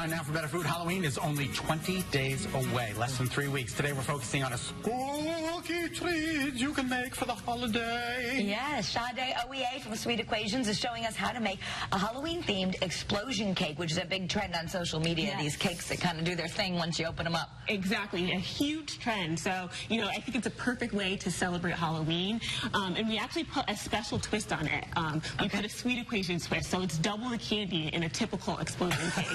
time now for Better Food. Halloween is only 20 days away, less than 3 weeks. Today we're focusing on a spooky treat you can make for the holiday. Yes, Sade OEA from Sweet Equations is showing us how to make a Halloween-themed explosion cake, which is a big trend on social media. Yes. These cakes that kind of do their thing once you open them up. Exactly, a huge trend. So, you know, I think it's a perfect way to celebrate Halloween. And we actually put a special twist on it. We put a Sweet Equations twist, so it's double the candy in a typical explosion cake.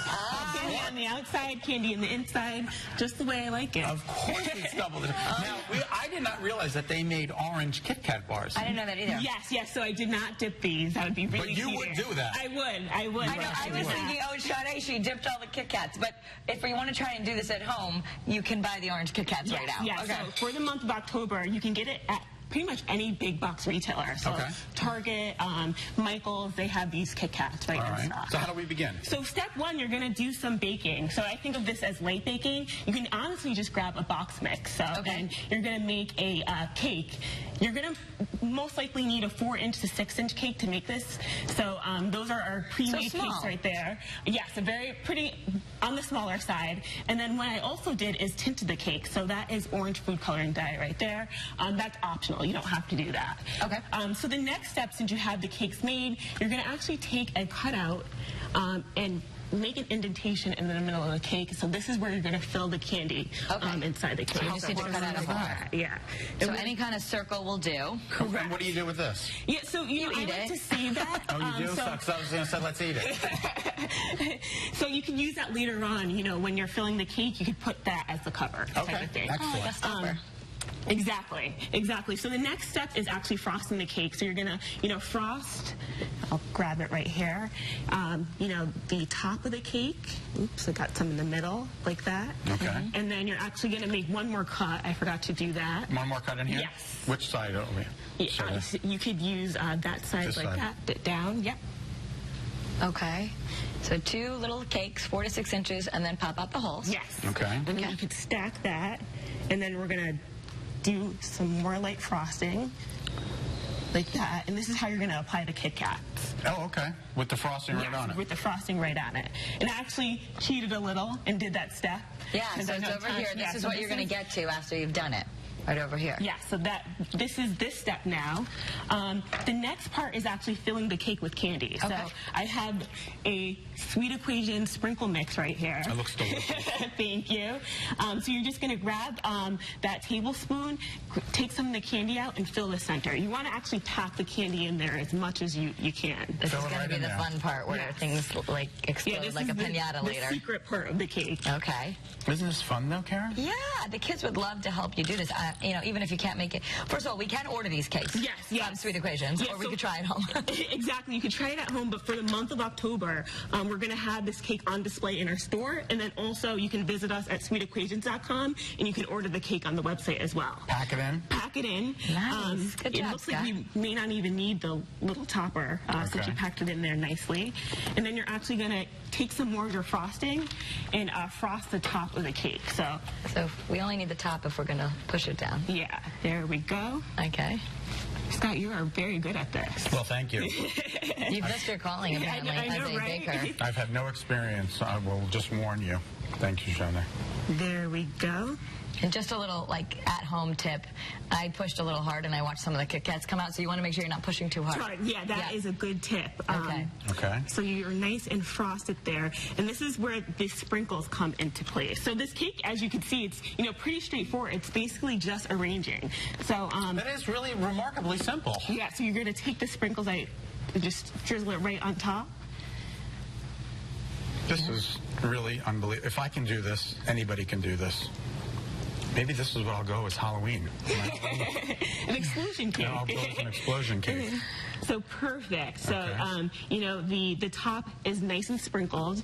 Candy on the outside, candy on the inside, just the way I like it. Of course it's double the... Now, I did not realize that they made orange Kit Kat bars. I didn't know that either. Yes, so I did not dip these. That would be really But you would do that. I would. I know, I was thinking, oh, Sade, she dipped all the Kit Kats. But if you want to try and do this at home, you can buy the orange Kit Kats right now. Yeah, okay. So for the month of October, you can get it at pretty much any big box retailer. So Target, Michael's, they have these Kit Kats right in stock. So how do we begin? So step one, you're going to do some baking. So I think of this as light baking. You can honestly just grab a box mix. So and you're going to make a cake. You're going to most likely need a 4-inch to 6-inch cake to make this. So those are our pre-made cakes right there. Yes, a very pretty on the smaller side. And then what I also did is tinted the cake. So that is orange food coloring dye right there. That's optional. You don't have to do that. Okay. So the next step, since you have the cakes made, you're going to actually take a cutout and make an indentation in the middle of the cake. So this is where you're going to fill the candy inside the cake. So you just need to cut out a hole. Yeah. So any kind of circle will do. Correct. And what do you do with this? Yeah, so I like to see that. Oh, you do? So I was going to say, let's eat it. So you can use that later on, you know, when you're filling the cake, you could put that as the cover. Okay, excellent. Exactly. So the next step is actually frosting the cake. So you're gonna, frost. I'll grab it right here. The top of the cake. Oops, I got some in the middle, like that. Okay. And then you're actually gonna make one more cut. I forgot to do that. One more cut in here? Yes. Which side are we? You could use that side this like side. that. Down. Yep. Okay. So 2 little cakes, 4 to 6 inches, and then pop out the holes. Yes. Okay. And then you could stack that, and then we're gonna do some more light frosting, like that. And this is how you're going to apply the Kit Kats. Oh, okay. With the frosting right on it. With the frosting right on it. And I actually cheated a little and did that step. Yeah, so it's over here. This is what you're going to get to after you've done it. Right over here. Yeah, so this is this step now. The next part is actually filling the cake with candy. Okay. So I have a Sweet Equation sprinkle mix right here. It looks delicious. Thank you. So you're just going to grab that tablespoon, take some of the candy out, and fill the center. You want to actually pack the candy in there as much as you can. This is going to be the fun part where things like explode like a piñata later. The secret part of the cake. Okay. Isn't this fun though, Karen? Yeah, the kids would love to help you do this. Even if you can't make it. First of all, we can order these cakes. Yes. From Sweet Equations, or we could try it at home. Exactly, you could try it at home, but for the month of October, we're going to have this cake on display in our store, and then also you can visit us at sweetequations.com, and you can order the cake on the website as well. Pack it in? Pack it in. Nice. Good job, It looks like you may not even need the little topper, since you packed it in there nicely. And then you're actually going to take some more of your frosting and frost the top of the cake. So we only need the top if we're going to push it down. Yeah, there we go. Okay. Scott, you are very good at this. Well, thank you. You've missed your calling, apparently, I know, as a baker. I've had no experience. I will just warn you. Thank you, Shana. There we go. And just a little, at-home tip. I pushed a little hard, and I watched some of the Kit Kats come out, so you want to make sure you're not pushing too hard. Yeah, that is a good tip. Okay. So you're nice and frosted there. And this is where the sprinkles come into place. So this cake, as you can see, it's pretty straightforward. It's basically just arranging. So that is really remarkably simple. Yeah, so you're going to take the sprinkles, just drizzle it right on top. This is really unbelievable. If I can do this, anybody can do this. Maybe this is what I'll go as Halloween. An explosion cake. Yeah, I'll go as an explosion cake. So perfect. So, the top is nice and sprinkled.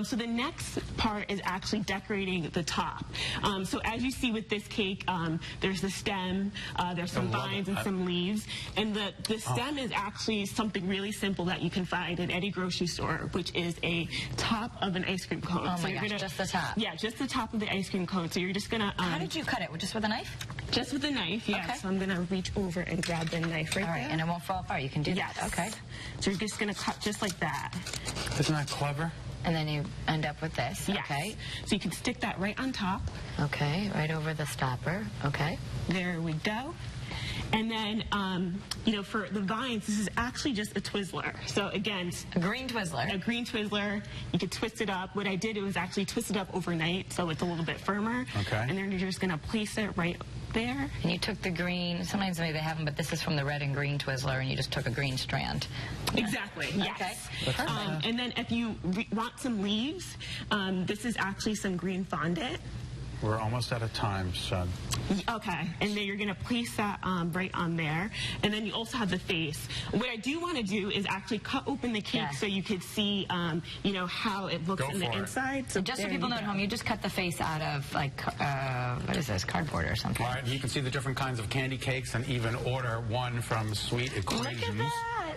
So the next part is actually decorating the top. So as you see with this cake, there's the stem, there's some vines and some leaves. And the stem is actually something really simple that you can find in any grocery store, which is a top of an ice cream cone. Oh my gosh, just the top? Yeah, just the top of the ice cream cone. So you're just going to... How did you cut it? Just with a knife? Just with a knife, yeah. Okay. So I'm going to reach over and grab the knife right there. All right, and it won't fall apart. You can do that. Okay. So you're just going to cut just like that. Isn't that clever? And then you end up with this. Yes. Okay. So you can stick that right on top. Okay, right over the stopper. Okay. There we go. And then, you know, for the vines, this is actually just a Twizzler. So again, a green Twizzler. A green Twizzler. You could twist it up. What I did was actually twist it up overnight, so it's a little bit firmer. Okay. And then you're just going to place it right there. And you took the green. Sometimes maybe they have them, but this is from the red and green Twizzler, and you just took a green strand. Exactly. Yes. Okay. And then if you want some leaves, this is actually some green fondant. We're almost out of time, son. Okay, and then you're going to place that right on there. And then you also have the face. What I do want to do is actually cut open the cake so you could see, you know, how it looks in the inside. So just so people know at home, you just cut the face out of, like, what is this, cardboard or something? All right, you can see the different kinds of candy cakes and even order one from Sweet Equations. Look at that.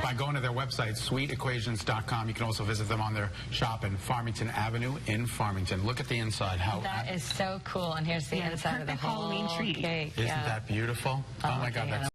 By going to their website, sweetequations.com. You can also visit them on their shop in Farmington Avenue in Farmington. Look at the inside. That is so cool. And here's the inside of the whole Halloween tree. cake. Isn't that beautiful? Oh my God, that's